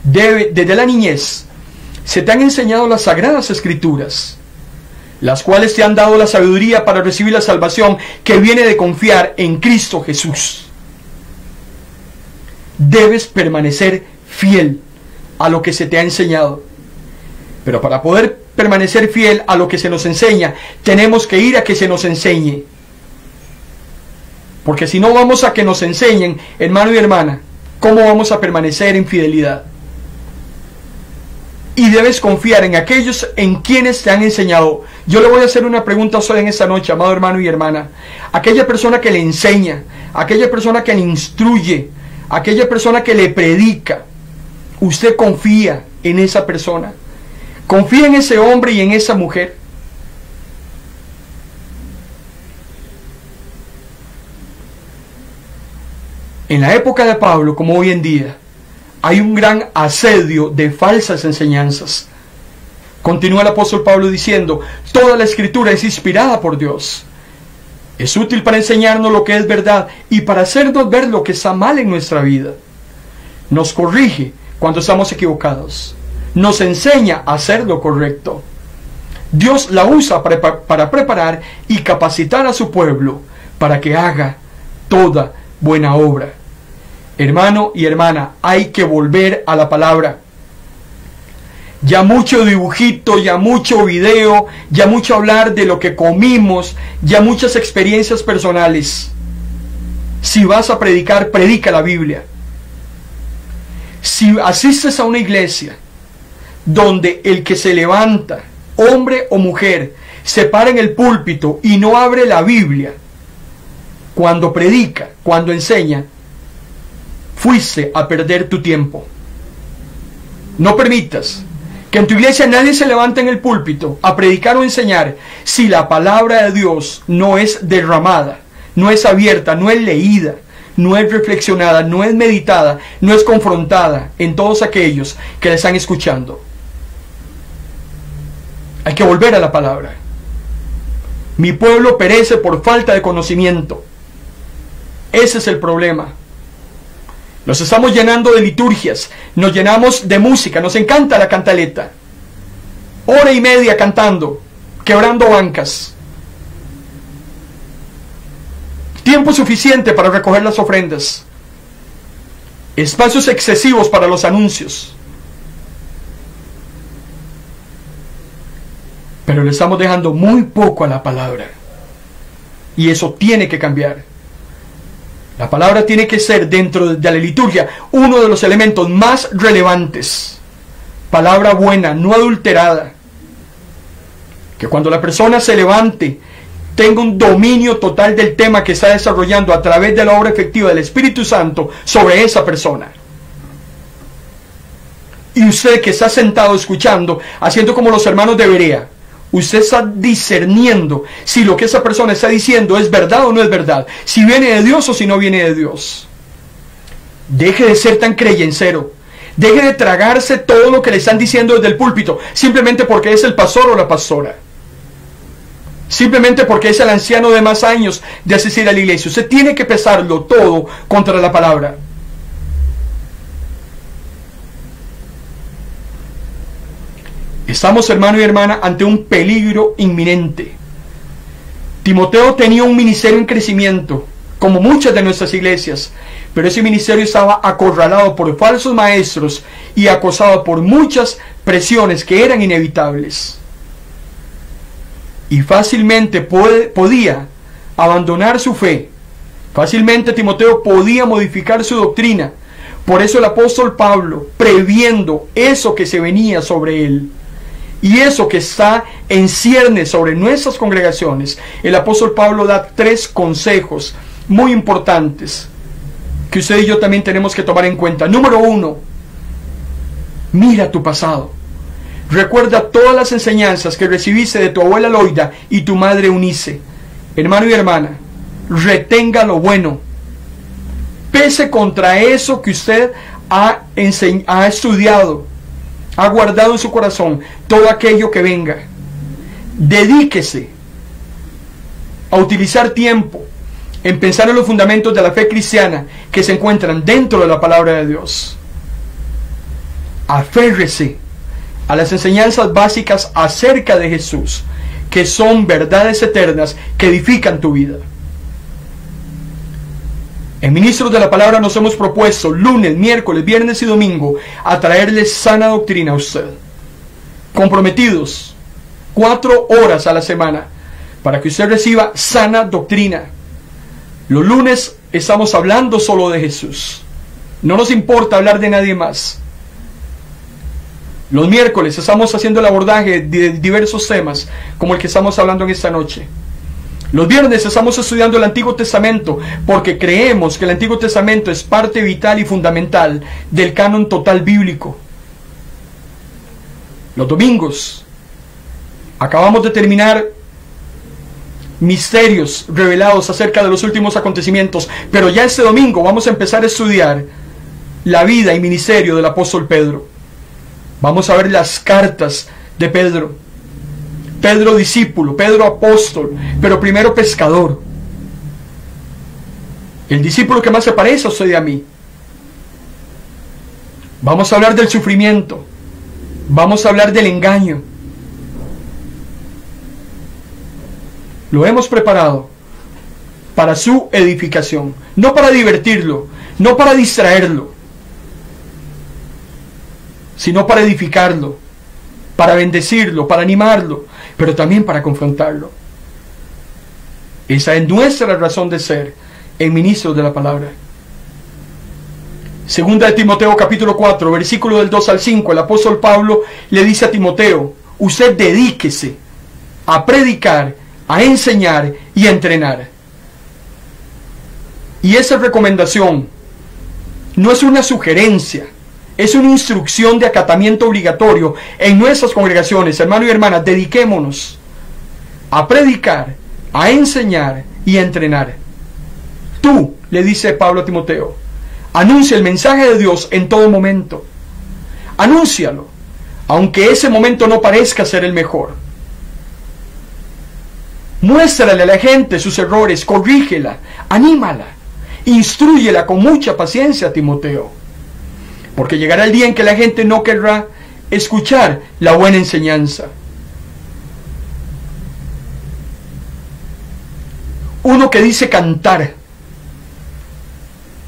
[SPEAKER 2] Desde la niñez se te han enseñado las sagradas escrituras, las cuales te han dado la sabiduría para recibir la salvación que viene de confiar en Cristo Jesús. Debes permanecer fiel a lo que se te ha enseñado. Pero para poder permanecer fiel a lo que se nos enseña, tenemos que ir a que se nos enseñe. Porque si no vamos a que nos enseñen, hermano y hermana, cómo vamos a permanecer en fidelidad. Y debes confiar en aquellos en quienes te han enseñado. Yo le voy a hacer una pregunta a usted en esta noche, amado hermano y hermana. Aquella persona que le enseña, aquella persona que le instruye, aquella persona que le predica, usted confía en esa persona. Confía en ese hombre y en esa mujer. En la época de Pablo, como hoy en día, hay un gran asedio de falsas enseñanzas. Continúa el apóstol Pablo diciendo: toda la escritura es inspirada por Dios. Es útil para enseñarnos lo que es verdad y para hacernos ver lo que está mal en nuestra vida. Nos corrige cuando estamos equivocados. Nos enseña a hacer lo correcto. Dios la usa para preparar y capacitar a su pueblo para que haga toda buena obra. Hermano y hermana, hay que volver a la palabra. Ya mucho dibujito, ya mucho video, ya mucho hablar de lo que comimos, ya muchas experiencias personales. Si vas a predicar, predica la Biblia. Si asistes a una iglesia donde el que se levanta, hombre o mujer, se para en el púlpito y no abre la Biblia, cuando predica, cuando enseña, fuiste a perder tu tiempo. No permitas que en tu iglesia nadie se levante en el púlpito a predicar o enseñar si la palabra de Dios no es derramada, no es abierta, no es leída, no es reflexionada, no es meditada, no es confrontada en todos aquellos que le están escuchando. Hay que volver a la palabra. Mi pueblo perece por falta de conocimiento. Ese es el problema. Nos estamos llenando de liturgias, nos llenamos de música, nos encanta la cantaleta. Hora y media cantando, quebrando bancas. Tiempo suficiente para recoger las ofrendas. Espacios excesivos para los anuncios. Pero le estamos dejando muy poco a la palabra. Y eso tiene que cambiar. La palabra tiene que ser, dentro de la liturgia, uno de los elementos más relevantes. Palabra buena, no adulterada. Que cuando la persona se levante, tenga un dominio total del tema que está desarrollando a través de la obra efectiva del Espíritu Santo sobre esa persona. Y usted que está sentado escuchando, haciendo como los hermanos de Berea, usted está discerniendo si lo que esa persona está diciendo es verdad o no es verdad, si viene de Dios o si no viene de Dios. Deje de ser tan creyencero. Deje de tragarse todo lo que le están diciendo desde el púlpito, simplemente porque es el pastor o la pastora. Simplemente porque es el anciano de más años de asistir a la iglesia. Usted tiene que pesarlo todo contra la palabra. Estamos, hermano y hermana, ante un peligro inminente. Timoteo tenía un ministerio en crecimiento, como muchas de nuestras iglesias, pero ese ministerio estaba acorralado por falsos maestros y acosado por muchas presiones que eran inevitables. Y fácilmente podía abandonar su fe. Fácilmente Timoteo podía modificar su doctrina. Por eso el apóstol Pablo, previendo eso que se venía sobre él, y eso que está en ciernes sobre nuestras congregaciones, el apóstol Pablo da 3 consejos muy importantes que usted y yo también tenemos que tomar en cuenta. Número 1, mira tu pasado. Recuerda todas las enseñanzas que recibiste de tu abuela Loida y tu madre Eunice. Hermano y hermana, retenga lo bueno. Pese contra eso que usted ha estudiado, ha guardado en su corazón, todo aquello que venga. Dedíquese a utilizar tiempo en pensar en los fundamentos de la fe cristiana que se encuentran dentro de la palabra de Dios. Aférrese a las enseñanzas básicas acerca de Jesús, que son verdades eternas que edifican tu vida. En Ministros de la Palabra nos hemos propuesto lunes, miércoles, viernes y domingo a traerle sana doctrina a usted. Comprometidos 4 horas a la semana para que usted reciba sana doctrina. Los lunes estamos hablando solo de Jesús. No nos importa hablar de nadie más. Los miércoles estamos haciendo el abordaje de diversos temas, como el que estamos hablando en esta noche. Los viernes estamos estudiando el Antiguo Testamento, porque creemos que el Antiguo Testamento es parte vital y fundamental del canon total bíblico. Los domingos acabamos de terminar misterios revelados acerca de los últimos acontecimientos, pero ya este domingo vamos a empezar a estudiar la vida y ministerio del apóstol Pedro. Vamos a ver las cartas de Pedro. Pedro discípulo, Pedro apóstol, pero primero pescador. El discípulo que más se parece a usted y a mí. Vamos a hablar del sufrimiento. Vamos a hablar del engaño. Lo hemos preparado para su edificación, no para divertirlo, no para distraerlo, sino para edificarlo, para bendecirlo, para animarlo, pero también para confrontarlo. Esa es nuestra razón de ser en ministros de la palabra. Segunda de Timoteo capítulo 4, versículo del 2 al 5, el apóstol Pablo le dice a Timoteo: usted dedíquese a predicar, a enseñar y a entrenar. Y esa recomendación no es una sugerencia, es una instrucción de acatamiento obligatorio en nuestras congregaciones. Hermano y hermana, dediquémonos a predicar, a enseñar y a entrenar. Tú, le dice Pablo a Timoteo, anuncia el mensaje de Dios en todo momento. Anúncialo, aunque ese momento no parezca ser el mejor. Muéstrale a la gente sus errores, corrígela, anímala, instrúyela con mucha paciencia, Timoteo. Porque llegará el día en que la gente no querrá escuchar la buena enseñanza. Uno que dice cantar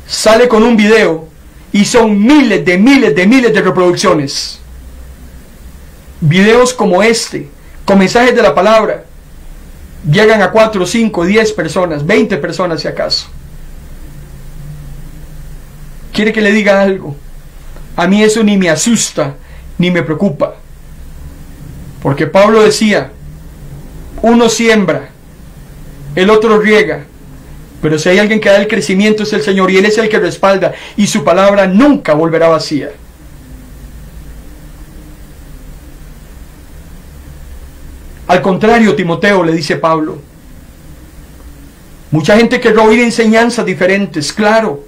[SPEAKER 2] sale con un video y son miles de reproducciones. Videos como este, con mensajes de la palabra, llegan a 4, 5, 10 personas, 20 personas si acaso. ¿Quiere que le diga algo? A mí eso ni me asusta, ni me preocupa. Porque Pablo decía, uno siembra, el otro riega, pero si hay alguien que da el crecimiento es el Señor, y Él es el que respalda, y su palabra nunca volverá vacía. Al contrario, Timoteo, le dice Pablo, mucha gente querrá oír enseñanzas diferentes, claro.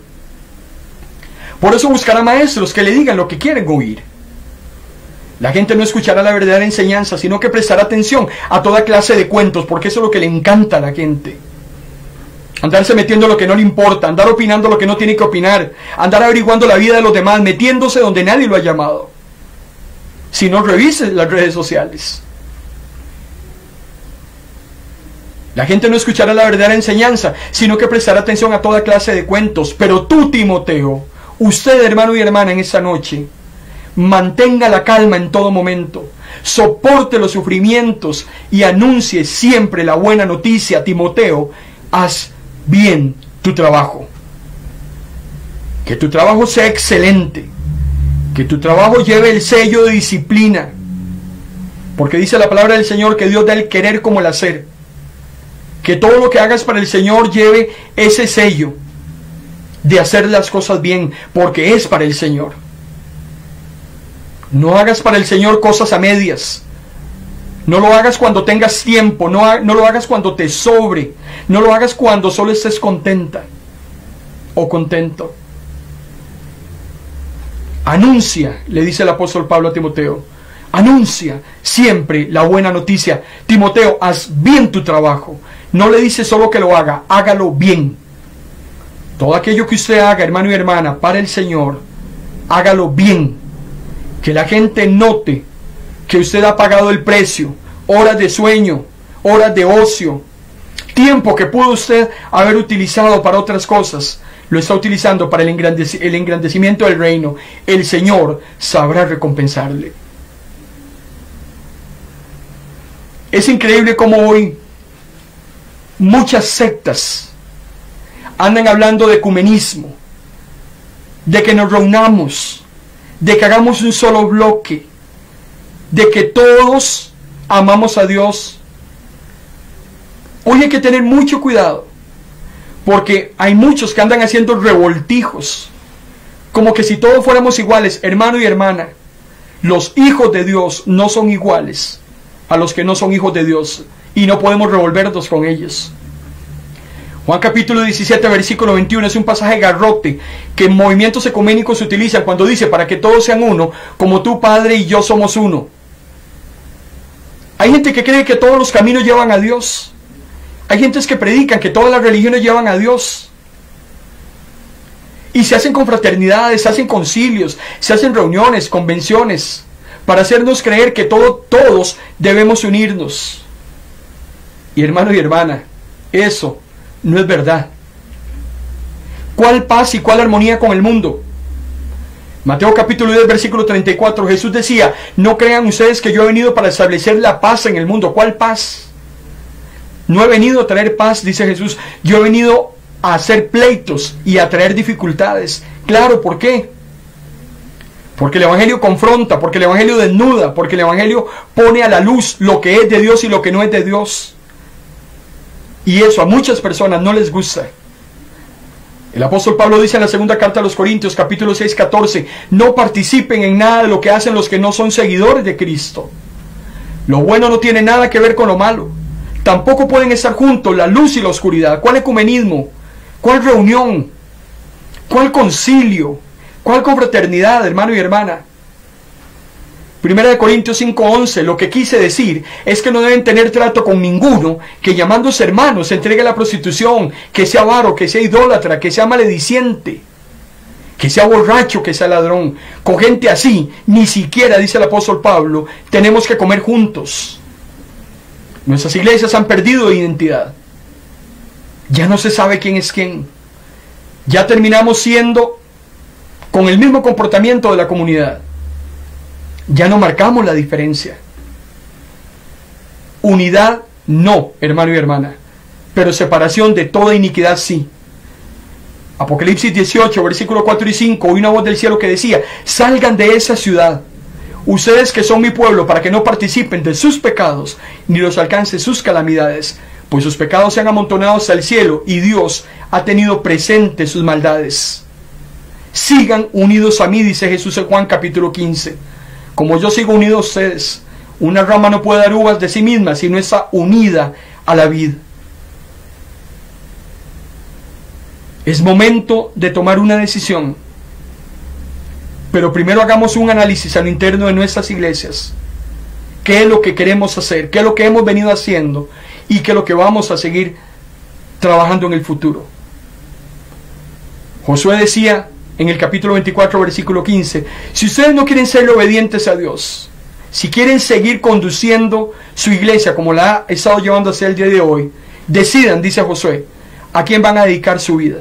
[SPEAKER 2] Por eso buscará maestros que le digan lo que quieren oír. La gente no escuchará la verdadera enseñanza, sino que prestará atención a toda clase de cuentos, porque eso es lo que le encanta a la gente. Andarse metiendo lo que no le importa, andar opinando lo que no tiene que opinar, andar averiguando la vida de los demás, metiéndose donde nadie lo ha llamado. Si no, revise las redes sociales. La gente no escuchará la verdadera enseñanza, sino que prestará atención a toda clase de cuentos. Pero tú, Timoteo, usted, hermano y hermana, en esta noche, mantenga la calma en todo momento, soporte los sufrimientos y anuncie siempre la buena noticia. Timoteo, haz bien tu trabajo. Que tu trabajo sea excelente, que tu trabajo lleve el sello de disciplina, porque dice la palabra del Señor que Dios da el querer como el hacer. Que todo lo que hagas para el Señor lleve ese sello de hacer las cosas bien, porque es para el Señor. No hagas para el Señor cosas a medias. No lo hagas cuando tengas tiempo, no lo hagas cuando te sobre, no lo hagas cuando solo estés contenta o contento. Anuncia, le dice el apóstol Pablo a Timoteo, anuncia siempre la buena noticia. Timoteo, haz bien tu trabajo. No le dice solo que lo haga, hágalo bien. Todo aquello que usted haga, hermano y hermana, para el Señor, hágalo bien. Que la gente note que usted ha pagado el precio, horas de sueño, horas de ocio, tiempo que pudo usted haber utilizado para otras cosas, lo está utilizando para el engrandecimiento del reino. El Señor sabrá recompensarle. Es increíble cómo hoy muchas sectas andan hablando de ecumenismo, de que nos reunamos, de que hagamos un solo bloque, de que todos amamos a Dios. Hoy hay que tener mucho cuidado, porque hay muchos que andan haciendo revoltijos, como que si todos fuéramos iguales. Hermano y hermana, los hijos de Dios no son iguales a los que no son hijos de Dios, y no podemos revolvernos con ellos. Juan capítulo 17 versículo 21 es un pasaje garrote que en movimientos ecuménicos se utiliza cuando dice: para que todos sean uno, como tú, Padre, y yo somos uno. Hay gente que cree que todos los caminos llevan a Dios. Hay gentes que predican que todas las religiones llevan a Dios. Y se hacen confraternidades, se hacen concilios, se hacen reuniones, convenciones, para hacernos creer que todos debemos unirnos. Y hermano y hermana, eso no es verdad. ¿Cuál paz y cuál armonía con el mundo? Mateo capítulo 10 versículo 34, Jesús decía: no crean ustedes que yo he venido para establecer la paz en el mundo. ¿Cuál paz? No he venido a traer paz, dice Jesús. Yo he venido a hacer pleitos y a traer dificultades. Claro, ¿por qué? Porque el Evangelio confronta, porque el Evangelio desnuda, porque el Evangelio pone a la luz lo que es de Dios y lo que no es de Dios. Y eso a muchas personas no les gusta. El apóstol Pablo dice en la segunda carta a los Corintios, capítulo 6, 14, no participen en nada de lo que hacen los que no son seguidores de Cristo. Lo bueno no tiene nada que ver con lo malo. Tampoco pueden estar juntos la luz y la oscuridad. ¿Cuál ecumenismo? ¿Cuál reunión? ¿Cuál concilio? ¿Cuál confraternidad, hermano y hermana? Primera de Corintios 5:11, lo que quise decir es que no deben tener trato con ninguno que llamándose hermanos se entregue a la prostitución, que sea avaro, que sea idólatra, que sea malediciente, que sea borracho, que sea ladrón. Con gente así, ni siquiera, dice el apóstol Pablo, tenemos que comer juntos. Nuestras iglesias han perdido identidad. Ya no se sabe quién es quién. Ya terminamos siendo con el mismo comportamiento de la comunidad. Ya no marcamos la diferencia. Unidad no, hermano y hermana, pero separación de toda iniquidad sí. Apocalipsis 18, versículo 4 y 5, oí una voz del cielo que decía: salgan de esa ciudad, ustedes que son mi pueblo, para que no participen de sus pecados, ni los alcance sus calamidades, pues sus pecados se han amontonado hasta el cielo, y Dios ha tenido presente sus maldades. Sigan unidos a mí, dice Jesús en Juan capítulo 15. Como yo sigo unido a ustedes. Una rama no puede dar uvas de sí misma si no está unida a la vid. Es momento de tomar una decisión. Pero primero hagamos un análisis a lo interno de nuestras iglesias. ¿Qué es lo que queremos hacer? ¿Qué es lo que hemos venido haciendo? ¿Y qué es lo que vamos a seguir trabajando en el futuro? Josué decía en el capítulo 24, versículo 15, si ustedes no quieren ser obedientes a Dios, si quieren seguir conduciendo su iglesia como la ha estado llevando hacia el día de hoy, decidan, dice Josué, a quién van a dedicar su vida.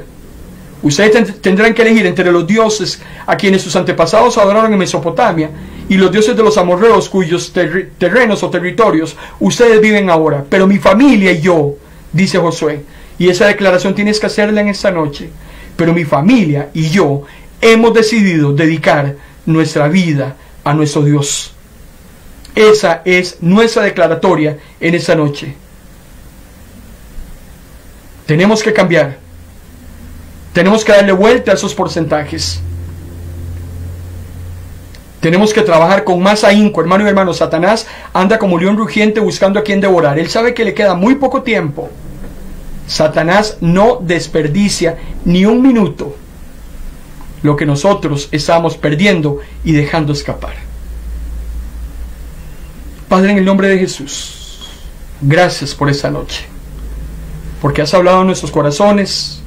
[SPEAKER 2] Ustedes tendrán que elegir entre los dioses a quienes sus antepasados adoraron en Mesopotamia y los dioses de los amorreos cuyos terrenos o territorios ustedes viven ahora. Pero mi familia y yo, dice Josué, y esa declaración tienes que hacerla en esta noche, pero mi familia y yo hemos decidido dedicar nuestra vida a nuestro Dios. Esa es nuestra declaratoria en esta noche. Tenemos que cambiar. Tenemos que darle vuelta a esos porcentajes. Tenemos que trabajar con más ahínco, hermano y hermano. Satanás anda como león rugiente buscando a quien devorar. Él sabe que le queda muy poco tiempo. Satanás no desperdicia ni un minuto lo que nosotros estamos perdiendo y dejando escapar. Padre, en el nombre de Jesús, gracias por esta noche, porque has hablado en nuestros corazones,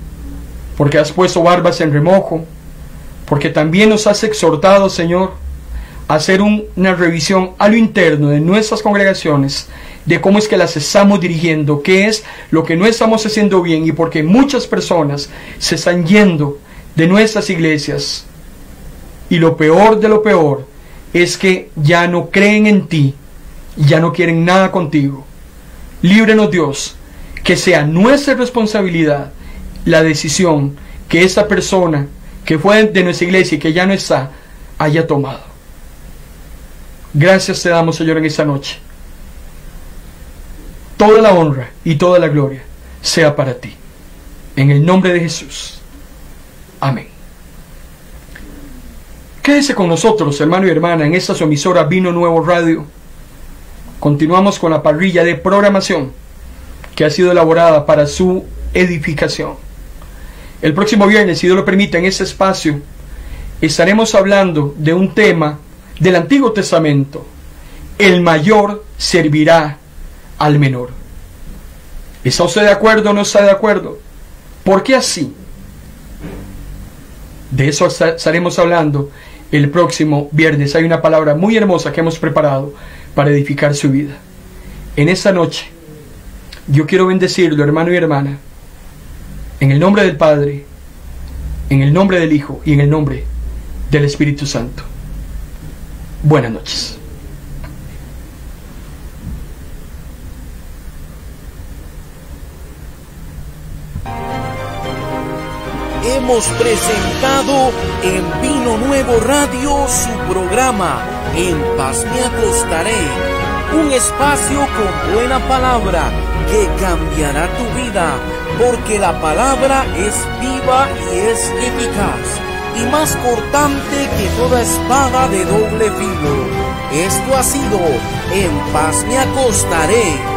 [SPEAKER 2] porque has puesto barbas en remojo, porque también nos has exhortado, Señor, a hacer una revisión a lo interno de nuestras congregaciones, de cómo es que las estamos dirigiendo, qué es lo que no estamos haciendo bien, y porque muchas personas se están yendo de nuestras iglesias, y lo peor de lo peor es que ya no creen en ti, ya no quieren nada contigo. Líbranos, Dios, que sea nuestra responsabilidad la decisión que esta persona que fue de nuestra iglesia y que ya no está, haya tomado. Gracias te damos, Señor, en esta noche. Toda la honra y toda la gloria sea para ti. En el nombre de Jesús. Amén. Quédese con nosotros, hermano y hermana, en esta su emisora Vino Nuevo Radio. Continuamos con la parrilla de programación que ha sido elaborada para su edificación. El próximo viernes, si Dios lo permite, en este espacio estaremos hablando de un tema del Antiguo Testamento. El mayor servirá al menor. ¿Está usted de acuerdo o no está de acuerdo? ¿Por qué así? De eso estaremos hablando el próximo viernes. Hay una palabra muy hermosa que hemos preparado para edificar su vida. En esta noche, yo quiero bendecirlo, hermano y hermana, en el nombre del Padre, en el nombre del Hijo y en el nombre del Espíritu Santo. Buenas noches.
[SPEAKER 1] Hemos presentado en Vino Nuevo Radio su programa En Paz Me Acostaré, un espacio con buena palabra que cambiará tu vida, porque la palabra es viva y es eficaz, y más cortante que toda espada de doble filo. Esto ha sido En Paz Me Acostaré.